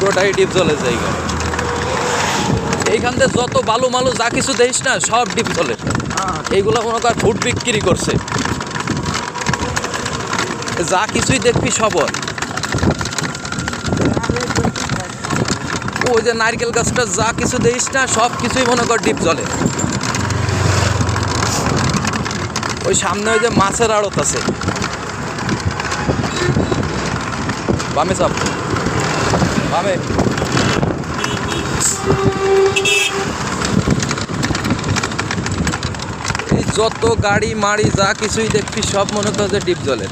পুরোটাই ডিপ জলের জায়গা। এইখান থেকে যত বালু মালু যা কিছু দেখিস না সব ডিপ জলের। এইগুলো মনে কর ফুড বিক্রি করছে, যা কিছুই দেখবি সব ওর। ওই যে নারকেল গাছটা যা কিছু দেখিস না সব কিছুই মনে কর ডিপ জলে। ওই সামনে ওই যে মাছের আড়ত আছে, বামে চাপ, বামে। এই যত গাড়ি মাড়ি যা কিছুই দেখবি সব মনে কর যে ডিপ জলের।